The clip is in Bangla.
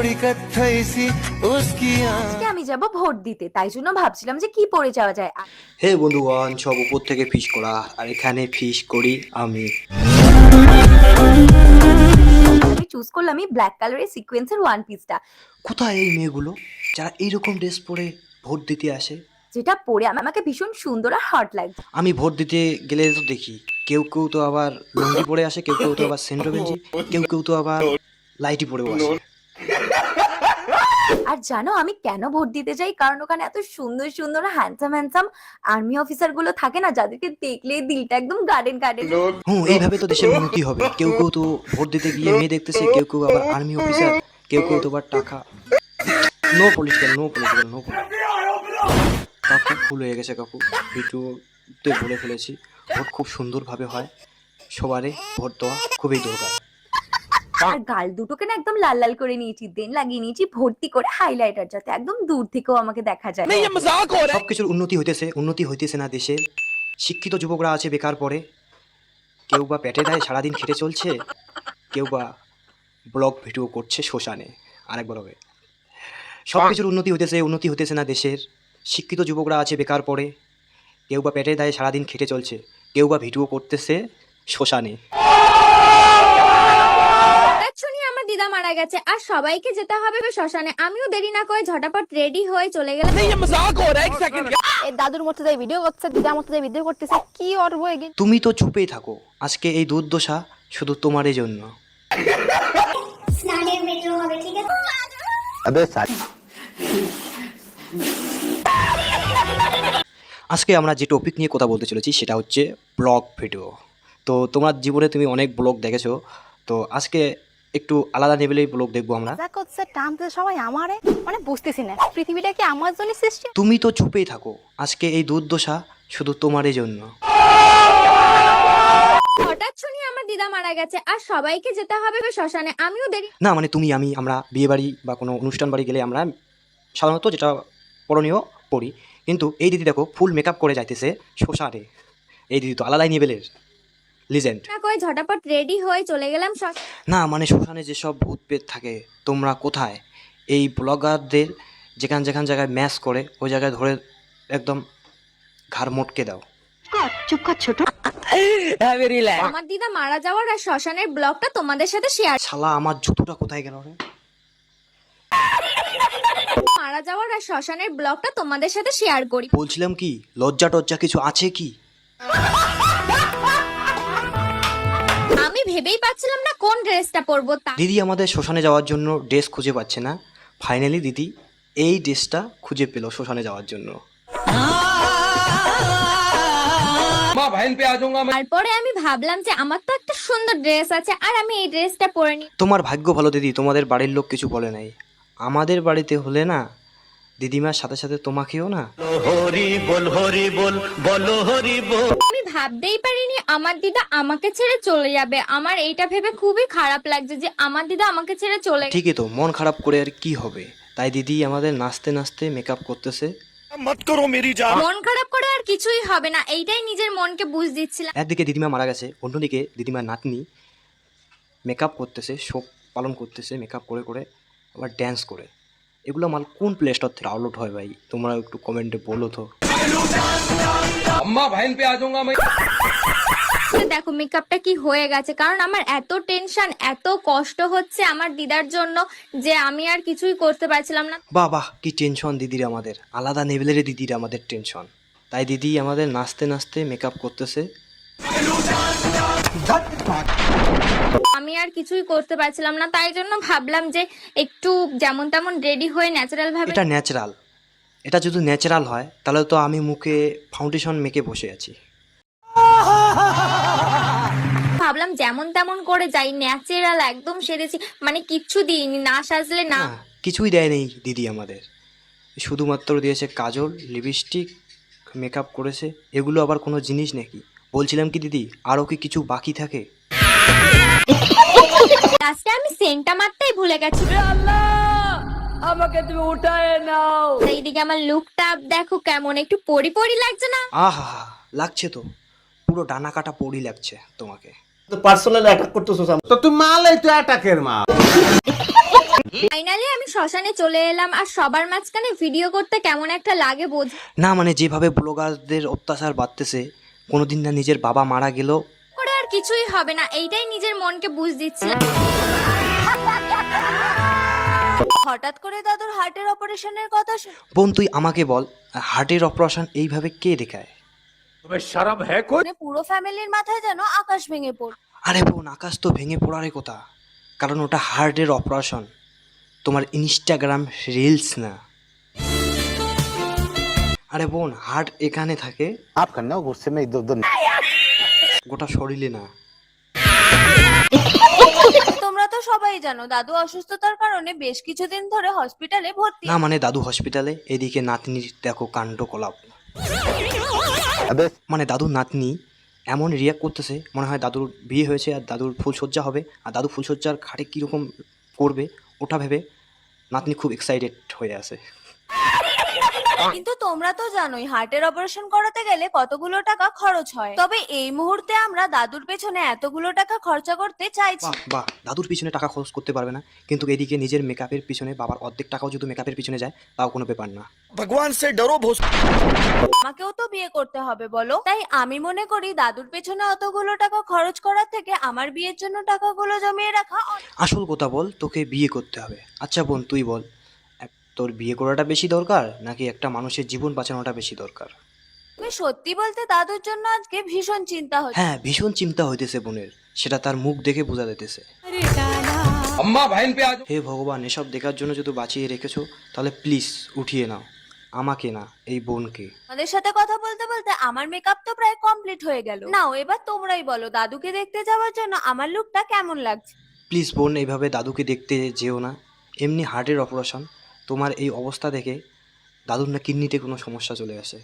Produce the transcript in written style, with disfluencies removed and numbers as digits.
थोड़ी कत्थई सी उसकी আজকে আমি যাব ভোট দিতে, তাই জন্য ভাবছিলাম যে কি পরে যাওয়া যায়। হে বন্ধুগণ, সব উপর থেকে ফিস করা, আর এখানে ফিস করি আমি। আমি চুজ করলাম এই ব্ল্যাক কালারের সিকোয়েন্সের ওয়ান পিসটা, কোথায় এই মেয়েগুলো যারা এইরকম ড্রেস পরে ভোট দিতে আসে? যেটা পরে আমাকে ভীষণ সুন্দর আর হট লাগছে। আমি ভোট দিতে গেলে তো দেখি কেউ কেউ তো আবার লুঙ্গি পরে আসে, কেউ কেউ তো আবার সেন্ট্রো গেঞ্জি, কেউ কেউ তো আবার লাইটি পরেও আসে। আর জানো আমি কেন ভোট দিতে যাই? কারণ ওখানে এত সুন্দর সুন্দর হ্যান্ডসাম আর্মি অফিসার গুলো থাকে না, যাদেরকে দেখলেই দিলটা একদম গার্ডেন গার্ডেন। এইভাবে তো দেশের উন্নতি হবে। কেউ কেউ তো ভোট দিতে গিয়ে মেয়ে দেখতেছে, কেউ কেউ আবার আর্মি অফিসার, কেউ কেউ তো আবার টাকা। No political, no political, no political. কাকু ভুল হয়ে গেছে কাকু, ভিডিওতে বলে ফেলেছি। ভোট খুব সুন্দরভাবে হয়, সবারই ভোট দেওয়া খুবই দরকার। আর গাল দুটোকে না একদম লাল লাল করে নিয়েছি, দেন লাগিয়ে নিয়েছি ভর্তি করে হাইলাইটার, যাতে একদম দূর থেকেও আমাকে দেখা যায়। সবকিছুর উন্নতি হইতেছে না দেশের। শিক্ষিত যুবকরা আছে বেকার পড়ে, কেউ বা পেটে দেয় সারাদিন খেটে চলছে, কেউ বা ব্লগ ভিডিও করছে শ্মশানে। আরেকবার হবে, সবকিছুর উন্নতি হইতেছে না দেশের। শিক্ষিত যুবকরা আছে বেকার পড়ে, কেউ বা পেটে দেয় সারাদিন খেটে চলছে, কেউ বা ভিডিও করতেছে শ্মশানে। শুনি আমার দিদা মারা গেছে আর সবাইকে যেতে হবে শ্মশানে। আমিও দেরি না করে ঝটাপট রেডি হয়ে চলে গেলাম। এই দাদুর মতো যাই ভিডিও করছে, দিদার মতো যাই ভিডিও করতেছে, কি অর্ব এগিয়ে। তুমি তো চুপেই থাকো, আজকে এই দুর্দশা শুধু তোমারই জন্য। স্নানের মেট্রো হবে, ঠিক আছে? আজকে আমরা যে টপিক নিয়ে কথা বলতে চলেছি সেটা হচ্ছে ব্লগ ভিডিও। তো তোমার জীবনে তুমি অনেক ব্লগ দেখেছো, তো আজকে একটু আলাদা লেভেলের ব্লগ দেখবো আমরা। যা করছে টানতে সবাই আমারে, মানে বুঝতেছি না পৃথিবীটা কি আমার জন্য সৃষ্টি। তুমি তো চুপেই থাকো, আজকে এই দুর্দশা শুধু তোমারই জন্য। হঠাৎ শুনি আমার দিদা মারা গেছে আর সবাইকে যেতে হবে শ্মশানে। আমিও দেরি না মানে তুমি আমরা বিয়ে বাড়ি বা কোনো অনুষ্ঠান বাড়ি গেলে আমরা সাধারণত যেটা করণীয় করি, কিন্তু এই দিদি দেখো ফুল মেকআপ করে যাইতেছে শ্মশানে। এই দিদি তো আলাদাই লেভেলের লিজেন্ড। না করে ঝটাপট রেডি হয়ে চলে গেলাম না মানে শ্মশানে যেসব ভূত পেত থাকে, তোমরা কোথায়? এই ব্লগারদের যেখান যেখান জায়গায় ম্যাচ করে ওই জায়গায় ধরে একদম ঘাড় মোটকে দাও। আমার দিদা মারা যাওয়ার আর শ্মশানের ব্লগটা তোমাদের সাথে শেয়ার শালা আমার জুতোটা কোথায় গেল রে? মারা যাওয়ার আর শ্মশানের ব্লগটা তোমাদের সাথে শেয়ার করি। বলছিলাম কি, লজ্জা টজ্জা কিছু আছে কি? আমি ভেবেই পাচ্ছিলাম না কোন ড্রেসটা পরবো। দিদি আমাদের শ্মশানে যাওয়ার জন্য ড্রেস খুঁজে পাচ্ছে না, ফাইনালি দিদি এই ড্রেসটা খুঁজে পেল শ্মশানে যাওয়ার জন্য। তারপরে আমি ভাবলাম যে আমার তো একটা সুন্দর ড্রেস আছে আর আমি এই ড্রেসটা পরে নি। তোমার ভাগ্য ভালো দিদি, তোমাদের বাড়ির লোক কিছু বলে নাই। আমাদের বাড়িতে হলে না, দিদিমার সাথে সাথে তোমাকেও না। আমি ভাবতেই পারিনি আমার দিদা আমাকে ছেড়ে চলে যাবে। আমার এইটা ভেবে খুবই খারাপ লাগছে যে আমার দিদা আমাকে ছেড়ে চলে গেছে। ঠিকই তো, মন খারাপ করে আর কি হবে। তাই দিদি আমাদের নাচতে নাচতে মেকআপ করতেছে। মন খারাপ করে আর কিছুই হবে না, এইটাই নিজের মনকে বুঝ দিচ্ছিলাম। একদিকে দিদিমা মারা গেছে, অন্যদিকে দিদিমার নাতনি মেকআপ করতেছে, শোক পালন করতেছে মেকআপ করে করে, আবার ড্যান্স করে। এগুলো মাল কোন প্লে স্টোর থেকে ডাউনলোড হয় ভাই? তোমরা একটু কমেন্টে বলো তো। দেখো মেকআপটা কি হয়ে গেছে, কারণ আমার এত টেনশন এত কষ্ট হচ্ছে আমার দিদার জন্য যে আমি আর কিছুই করতে পারছিলাম না। বাহ বাহ, কি টেনশন দিদির, আমাদের আলাদা লেভেলের দিদির আমাদের টেনশন। তাই দিদি আমাদের নাচতে নাচতে মেকআপ করতেছে। আমি আর কিছুই করতে পারছিলাম না, তাই জন্য ভাবলাম যে একটু যেমন তেমন রেডি হয়ে ন্যাচারাল ভাবে। এটা ন্যাচারাল, এটা যদি ন্যাচারাল হয় তাহলে তো আমি মুখে ফাউন্ডেশন মেখে বসে আছি। ভাবলাম যেমন তেমন করে যাই, ন্যাচারাল একদম সেরেছি, মানে কিচ্ছু দিইনি, না সাজলে না। না, কিছুই দেয় নেই দিদি আমাদের, শুধুমাত্র দিয়েছে কাজল, লিপস্টিক, মেকআপ করেছে। এগুলো আবার কোনো জিনিস নাকি? বলছিলাম কি দিদি, আরও কি কিছু বাকি থাকে? লাস্টে আমি সেন্টটা মারতেই ভুলে গেছি। আমাকে তুমি উঠায় নাও। এইদিকে আমার লুকটা দেখো কেমন, একটু পরি পরি লাগছে না? আহা, লাগছে তো, পুরো ডানা কাটা পড়ি লাগছে তোমাকে। পার্সোনালি অ্যাটাক করতেছস। তো তুই মালাই, তুই অ্যাটাকের মা। ফাইনালি আমি শ্মশানে চলে এলাম, আর সবার মাঝখানে ভিডিও করতে কেমন একটা লাগে বোঝ। না মানে যেভাবে ব্লগারদের অত্যাচার বাড়তেছে, কোনোদিন না নিজের বাবা মারা গেল। করে আর কিছুই হবে না, এইটাই নিজের মনকে বুঝ দিচ্ছিলাম। হঠাৎ করে দাদুর হার্টের অপারেশনের কথা বোন তুই আমাকে বল, হার্টের অপারেশন এইভাবে কে দেখায়? শুনে পুরো ফ্যামিলির মাথায় যেন আকাশ ভেঙে পড়ল। আরে বোন, আকাশ তো ভেঙে পড়ারই কথা, কারণ ওটা হার্টের অপারেশন, তোমার ইনস্টাগ্রাম রিলস না। আরে বোন, হার্ট এখানে থাকে, आप करना गुस्से में इधर उधर গোটা শরীরে না। তোমরা তো সবাই জানো দাদু অসুস্থতার কারণে বেশ কিছুদিন ধরে হসপিটালে ভর্তি। না মানে দাদু হসপিটালে, এদিকে নাতনির দেখো কাণ্ডকলাপ। अबे মানে দাদুর নাতনি এমন রিয়াক্ট করতেছে, মনে হয় দাদুর বিয়ে হয়েছে আর দাদুর ফুলসজ্জা হবে, আর দাদু ফুলসজ্জার ঘাটে কীরকম করবে ওটা ভেবে নাতনি খুব এক্সাইটেড হয়ে আছে। কিন্তু তোমরা তো জানোই হার্টের অপারেশন করাতে গেলে কতগুলো টাকা খরচ হয়। তবে এই মুহূর্তে আমরা দাদুর পেছনে এতগুলো টাকা খরচা করতে চাইছি। বাহ বাহ, দাদুর পিছনে টাকা খরচ করতে পারবে না, কিন্তু এদিকে নিজের মেকআপের পিছনে বাবার অর্ধেক টাকাও যদি মেকআপের পিছনে যায় তাও কোনো ব্যাপার না। भगवान से डरो भोस আমাকেও তো বিয়ে করতে হবে বলো, তাই আমি মনে করি দাদুর পেছনে অতগুলো টাকা খরচ করার থেকে আমার বিয়ের জন্য টাকাগুলো জমিয়ে রাখা আসল কথা বল, তোকে বিয়ে করতে হবে। আচ্ছা বোন তুই বল, তোর বিয়ে করাটা বেশি দরকার নাকি একটা মানুষের জীবন বাঁচানোটা বেশি দরকার? তুমি সত্যি বলতে দাদুর জন্য আজকে ভীষণ চিন্তা হচ্ছে। হ্যাঁ, ভীষণ চিন্তা হইতেছে বোনের, সেটা তার মুখ দেখে বোঝা যেতেছে। হে ভগবান, এসব দেখার জন্য যদি বাঁচিয়ে রেখেছো তাহলে প্লিজ উঠিয়ে নাও, আমাকে না এই বোনকে। আমাদের সাথে কথা বলতে বলতে আমার মেকআপ তো প্রায় কমপ্লিট হয়ে গেল। নাও এবার তোমরাই বলো দাদুকে দেখতে যাওয়ার জন্য আমার লুকটা কেমন লাগছে। প্লিজ বোন, এইভাবে দাদুকে দেখতে যেও না, এমনি হার্টের অপারেশন, তোমার এই অবস্থা দেখে দাদুর না কিডনিতে কোনো সমস্যা চলে আসে।